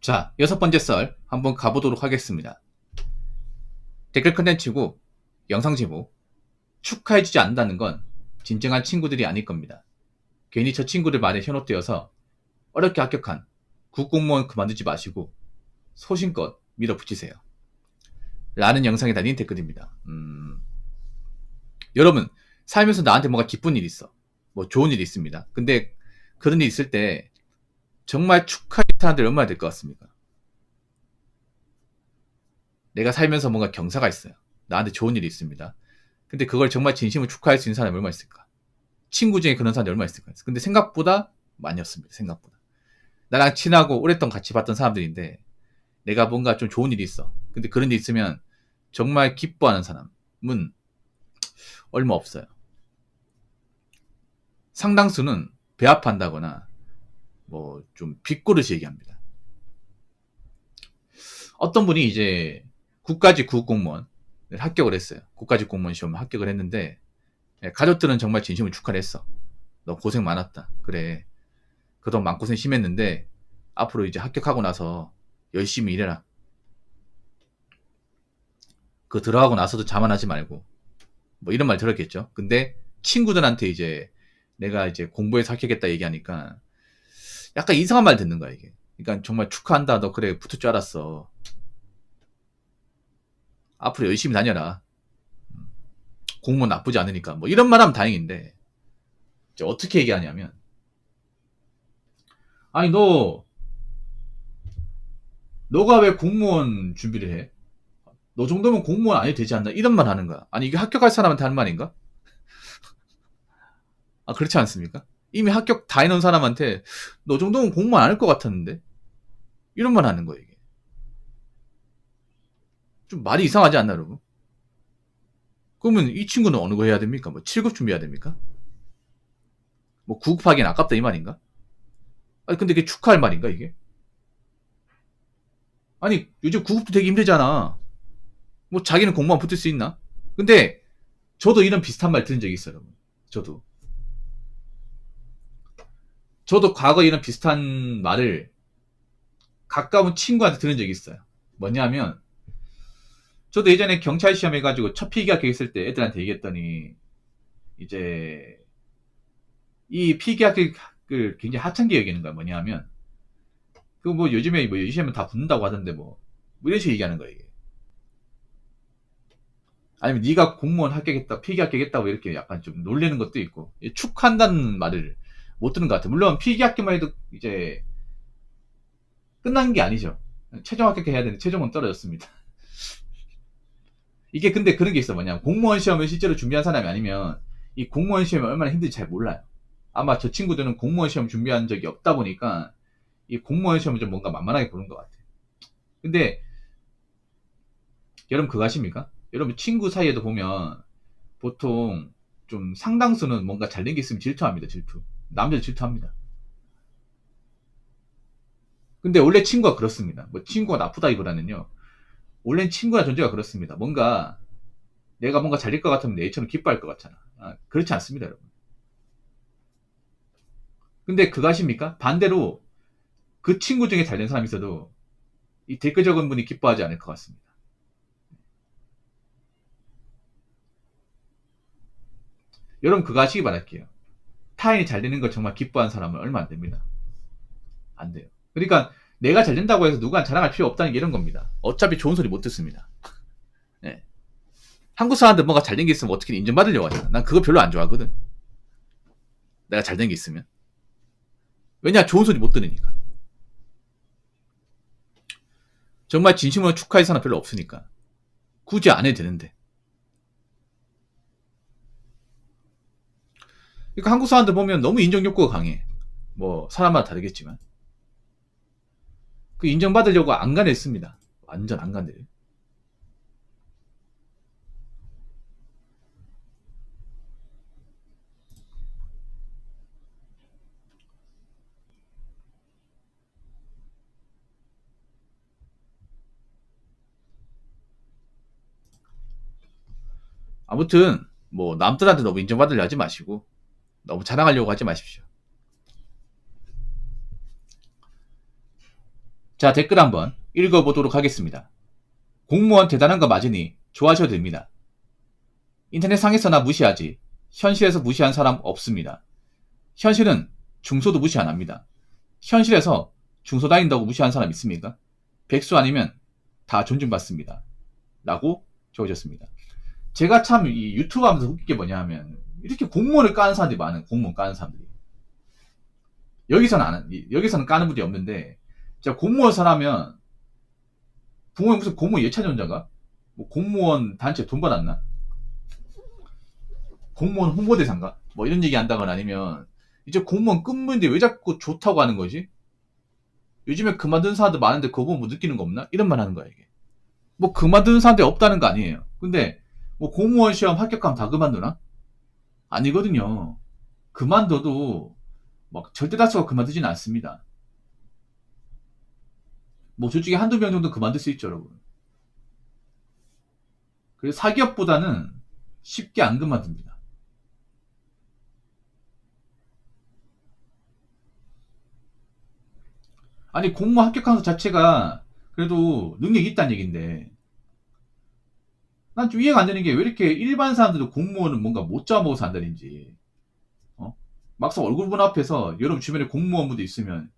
자, 6번째 썰 한번 가보도록 하겠습니다. 댓글 컨텐츠고 영상 제목 축하해주지 않는다는 건 진정한 친구들이 아닐 겁니다. 괜히 저 친구들 말에 현혹되어서 어렵게 합격한 국공무원 그만두지 마시고 소신껏 밀어붙이세요. 라는 영상에 달린 댓글입니다. 여러분, 살면서 나한테 뭔가 기쁜 일이 있어. 뭐 좋은 일이 있습니다. 근데 그런 일이 있을 때 정말 축하해 사람들이 얼마나 될 것 같습니까? 내가 살면서 뭔가 경사가 있어요. 나한테 좋은 일이 있습니다. 근데 그걸 정말 진심으로 축하할 수 있는 사람이 얼마나 있을까? 친구 중에 그런 사람이 얼마나 있을까? 근데 생각보다 많이 없습니다. 생각보다. 나랑 친하고 오랫동안 같이 봤던 사람들인데 내가 뭔가 좀 좋은 일이 있어. 근데 그런 일이 있으면 정말 기뻐하는 사람은 얼마 없어요. 상당수는 배합한다거나 뭐 좀 빗고르시 얘기합니다. 어떤 분이 이제 국가직 구급공무원 합격을 했어요. 국가직 공무원 시험을 합격을 했는데 가족들은 정말 진심으로 축하를 했어. 너 고생 많았다. 그래. 그동안 마음고생 심했는데 앞으로 이제 합격하고 나서 열심히 일해라. 그 들어가고 나서도 자만하지 말고 뭐 이런 말 들었겠죠. 근데 친구들한테 이제 내가 이제 공부해서 합격했다 얘기하니까 약간 이상한 말 듣는 거야 이게. 그러니까 정말 축하한다. 너 그래 붙을 줄 알았어. 앞으로 열심히 다녀라. 공무원 나쁘지 않으니까 뭐 이런 말 하면 다행인데 이제 어떻게 얘기하냐면 아니 너가 왜 공무원 준비를 해? 너 정도면 공무원 안 해도 되지 않나? 이런 말 하는 거야. 아니 이게 합격할 사람한테 하는 말인가? 아 그렇지 않습니까? 이미 합격 다 해놓은 사람한테 너 정도면 공무원 안 할 것 같았는데 이런 말 하는 거야 이게. 좀 말이 이상하지 않나 여러분? 그러면 이 친구는 어느 거 해야 됩니까? 뭐 7급 준비해야 됩니까? 뭐 9급 하기엔 아깝다 이 말인가? 아니 근데 이게 축하할 말인가 이게? 아니 요즘 9급도 되게 힘들잖아. 뭐 자기는 공무원 붙을 수 있나? 근데 저도 이런 비슷한 말 들은 적이 있어요 여러분. 저도 과거 이런 비슷한 말을 가까운 친구한테 들은 적이 있어요. 뭐냐면 저도 예전에 경찰 시험 해가지고 첫 필기 합격했을 때 애들한테 얘기했더니 이제 이 필기 합격을 굉장히 하찮게 여기는 거야. 뭐냐면 그 뭐 요즘에 뭐 요즘에 다 붙는다고 하던데 뭐 이런 식으로 얘기하는 거예요. 이게. 아니면 네가 공무원 합격했다, 필기 합격했다고 이렇게 약간 좀 놀리는 것도 있고 축한다는 말을 못 듣는 것 같아요. 물론 필기 합격만 해도 이제 끝난 게 아니죠. 최종 합격해야 되는데 최종은 떨어졌습니다. 이게 근데 그런 게 있어. 뭐냐면 공무원 시험을 실제로 준비한 사람이 아니면 이 공무원 시험이 얼마나 힘든지 잘 몰라요. 아마 저 친구들은 공무원 시험 준비한 적이 없다 보니까 이 공무원 시험을 좀 뭔가 만만하게 보는 것 같아요. 근데 여러분 그거 아십니까? 여러분 친구 사이에도 보면 보통 좀 상당수는 뭔가 잘된 게 있으면 질투합니다. 질투. 남자들 질투합니다. 근데 원래 친구가 그렇습니다. 뭐 친구가 나쁘다기보다는요. 원래 친구나 존재가 그렇습니다. 뭔가 내가 뭔가 잘될 것 같으면 내처럼 기뻐할 것 같잖아. 그렇지 않습니다, 여러분. 근데 그거 아십니까? 반대로 그 친구 중에 잘된 사람이 있어도 이 댓글 적은 분이 기뻐하지 않을 것 같습니다. 여러분 그거 하시기 바랄게요. 타인이 잘 되는 걸 정말 기뻐하는 사람은 얼마 안 됩니다. 안 돼요. 그러니까 내가 잘 된다고 해서 누구한테 자랑할 필요 없다는 게 이런 겁니다. 어차피 좋은 소리 못 듣습니다. 네. 한국 사람들 뭔가 잘 된 게 있으면 어떻게 인정받으려고 하잖아. 난 그거 별로 안 좋아하거든. 내가 잘 된 게 있으면. 왜냐? 좋은 소리 못 들으니까. 정말 진심으로 축하할 사람 별로 없으니까. 굳이 안 해도 되는데. 그러니까 한국 사람들 보면 너무 인정 욕구가 강해. 뭐 사람마다 다르겠지만. 그 인정받으려고 안간했습니다. 완전 안간들. 아무튼 뭐 남들한테 너무 인정받으려 하지 마시고 너무 자랑하려고 하지 마십시오. 자, 댓글 한번 읽어보도록 하겠습니다. 공무원 대단한 거 맞으니 좋아하셔도 됩니다. 인터넷상에서나 무시하지 현실에서 무시한 사람 없습니다. 현실은 중소도 무시 안 합니다. 현실에서 중소 다닌다고 무시한 사람 있습니까? 백수 아니면 다 존중받습니다. 라고 적어줬습니다. 제가 참 이 유튜브 하면서 웃긴 게 뭐냐 하면 이렇게 공무원을 까는 사람들이 많은 공무원 까는 사람들이 여기서는 까는 분이 없는데 제가 공무원 사람면 부모님 무슨 공무원 예찬연자가 뭐 공무원 단체 돈 받았나? 공무원 홍보대사인가? 뭐 이런 얘기 한다거나 아니면 이제 공무원 끝문인데 왜 자꾸 좋다고 하는 거지? 요즘에 그만둔 사람들 많은데 그거 보면 뭐 느끼는 거 없나? 이런 말 하는 거야 이게. 뭐 그만두는 사람들이 없다는 거 아니에요. 근데 뭐 공무원 시험 합격하면 다 그만두나? 아니거든요. 그만둬도 막 절대 다수가 그만두지는 않습니다. 뭐 솔직히 한두 명 정도 그만둘 수 있죠, 여러분. 그래서 사기업보다는 쉽게 안 그만둡니다. 아니 공무원 합격한 것 자체가 그래도 능력이 있다는 얘긴데 난 좀 이해가 안 되는 게 왜 이렇게 일반 사람들도 공무원은 뭔가 못 잡아먹어서 한다는지 막상 얼굴 본 앞에서 여러분 주변에 공무원분들 있으면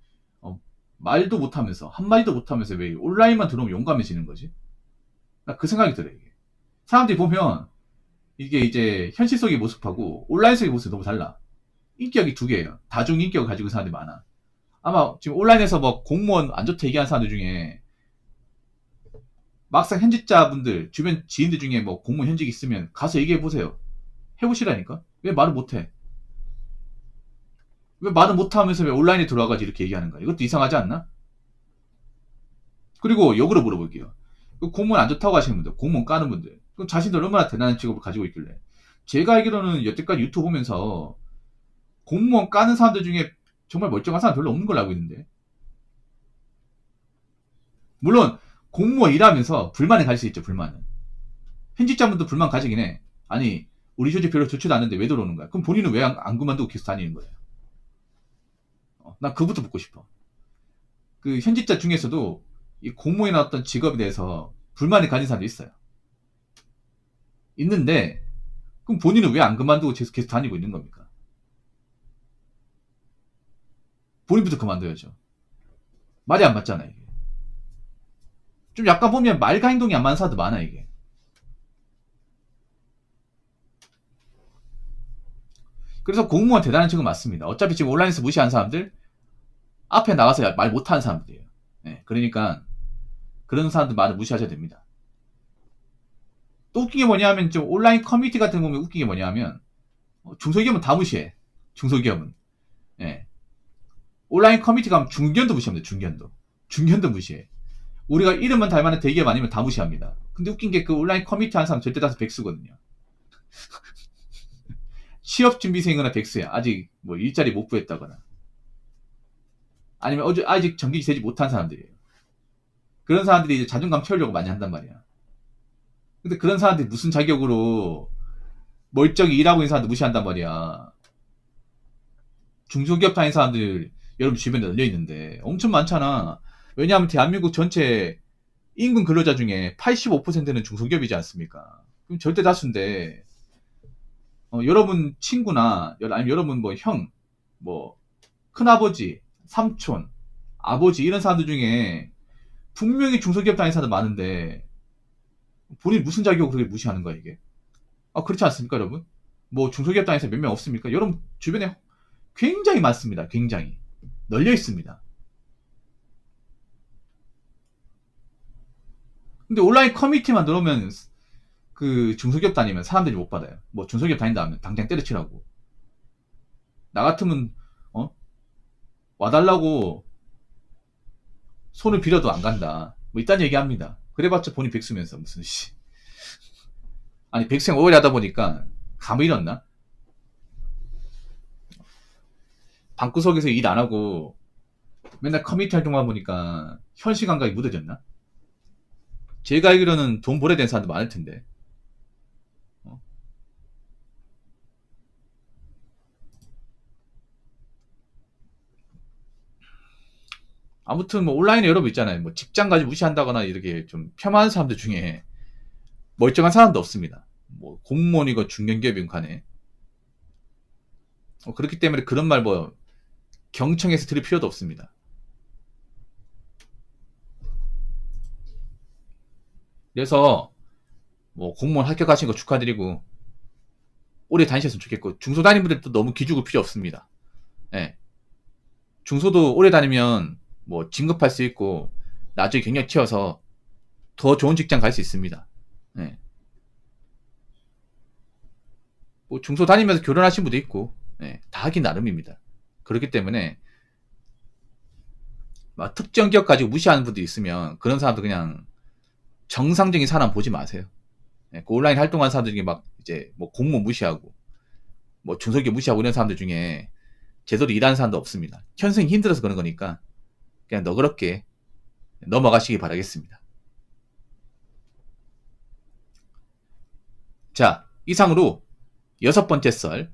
말도 못하면서 한마디도 못하면서 왜 온라인만 들어오면 용감해지는 거지? 나 그 생각이 들어요. 이게. 사람들이 보면 이게 이제 현실 속의 모습하고 온라인 속의 모습이 너무 달라. 인격이 두 개예요. 다중 인격을 가지고 있는 사람들이 많아. 아마 지금 온라인에서 뭐 공무원 안 좋다 얘기하는 사람들 중에 막상 현직자분들 주변 지인들 중에 뭐 공무원 현직 있으면 가서 얘기해 보세요. 해보시라니까. 왜 말을 못해? 왜 말을 못하면서 왜 온라인에 들어와가지고 이렇게 얘기하는 거야? 이것도 이상하지 않나? 그리고 역으로 물어볼게요. 공무원 안 좋다고 하시는 분들, 공무원 까는 분들, 그럼 자신들 얼마나 대단한 직업을 가지고 있길래? 제가 알기로는 여태까지 유튜브 보면서 공무원 까는 사람들 중에 정말 멀쩡한 사람 별로 없는 걸로 알고 있는데. 물론 공무원 일하면서 불만을 가질 수 있죠. 불만은. 현직자분도 불만 가지긴 해. 아니 우리 조직 별로 좋지도 않은데 왜 들어오는 거야? 그럼 본인은 왜 안 그만두고 계속 다니는 거예요? 난 그부터 묻고 싶어. 그 현직자 중에서도 이 공무원이나 어떤 직업에 대해서 불만을 가진 사람도 있어요. 있는데 그럼 본인은 왜 안 그만두고 계속 다니고 있는 겁니까? 본인부터 그만둬야죠. 말이 안 맞잖아 이게. 좀 약간 보면 말과 행동이 안 맞는 사람도 많아 이게. 그래서 공무원 대단한 친구 맞습니다. 어차피 지금 온라인에서 무시하는 사람들 앞에 나가서 말 못하는 사람들이에요. 네, 그러니까 그런 사람들 말을 무시하셔야 됩니다. 또 웃긴 게 뭐냐면 좀 온라인 커뮤니티 같은 거 보면 웃긴 게 뭐냐면 중소기업은 다 무시해. 중소기업은. 예. 온라인 커뮤니티 가면 중견도 무시합니다. 중견도. 중견도 무시해. 우리가 이름은 닮아는 대기업 아니면 다 무시합니다. 근데 웃긴 게 그 온라인 커뮤니티 하는 사람 절대 다수 백수거든요. 취업준비생이거나 백수야. 아직 뭐 일자리 못 구했다거나. 아니면 아직 정규직 되지 못한 사람들이에요. 그런 사람들이 이제 자존감 채우려고 많이 한단 말이야. 근데 그런 사람들이 무슨 자격으로 멀쩡히 일하고 있는 사람들 무시한단 말이야. 중소기업 다니는 사람들 여러분 주변에 널려 있는데 엄청 많잖아. 왜냐하면 대한민국 전체 임금 근로자 중에 85%는 중소기업이지 않습니까? 그럼 절대 다수인데 여러분 친구나 아니면 여러분 뭐 형, 뭐 큰아버지, 삼촌, 아버지 이런 사람들 중에 분명히 중소기업 다니는 사람들 많은데 본인 무슨 자격으로 그렇게 무시하는 거야 이게? 그렇지 않습니까 여러분? 뭐 중소기업 다니는 사람 몇 명 없습니까? 여러분 주변에 굉장히 많습니다. 굉장히 널려 있습니다. 근데 온라인 커뮤니티만 들어오면 그 중소기업 다니면 사람들이 못 받아요. 뭐 중소기업 다닌다 하면 당장 때려치라고. 나 같으면 와달라고 손을 빌어도 안 간다. 뭐 이딴 얘기합니다. 그래봤자 본인 백수면서 무슨 씨. 아니 백생 오래 하다 보니까 감을 잃었나? 방구석에서 일 안 하고 맨날 커뮤니티 활동만 보니까 현실 감각이 무뎌졌나? 제가 알기로는 돈 벌어야 되는 사람도 많을 텐데. 어? 아무튼 뭐 온라인에 여러분 있잖아요. 뭐 직장까지 무시한다거나 이렇게 좀 폄하하는 사람들 중에 멀쩡한 사람도 없습니다. 뭐 공무원이건 중견기업이건 간에. 그렇기 때문에 그런 말 뭐 경청해서 들을 필요도 없습니다. 그래서 뭐 공무원 합격하신 거 축하드리고 오래 다니셨으면 좋겠고, 중소 다니는 분들도 너무 기죽을 필요 없습니다. 예. 중소도 오래 다니면 뭐 진급할 수 있고 나중에 경력 키워서 더 좋은 직장 갈 수 있습니다. 예. 뭐 중소 다니면서 결혼하신 분도 있고, 예, 다 하긴 나름입니다. 그렇기 때문에 막 특정 기업 가지고 무시하는 분들이 있으면 그런 사람들 그냥 정상적인 사람 보지 마세요. 예, 그 온라인 활동하는 사람들 중에 막 이제 뭐 공무원 무시하고 뭐 중소기업 무시하고 이런 사람들 중에 제대로 일하는 사람도 없습니다. 현생이 힘들어서 그런 거니까 그냥 너그럽게 넘어가시기 바라겠습니다. 자, 이상으로 6번째 썰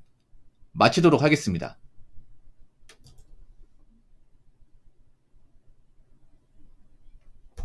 마치도록 하겠습니다.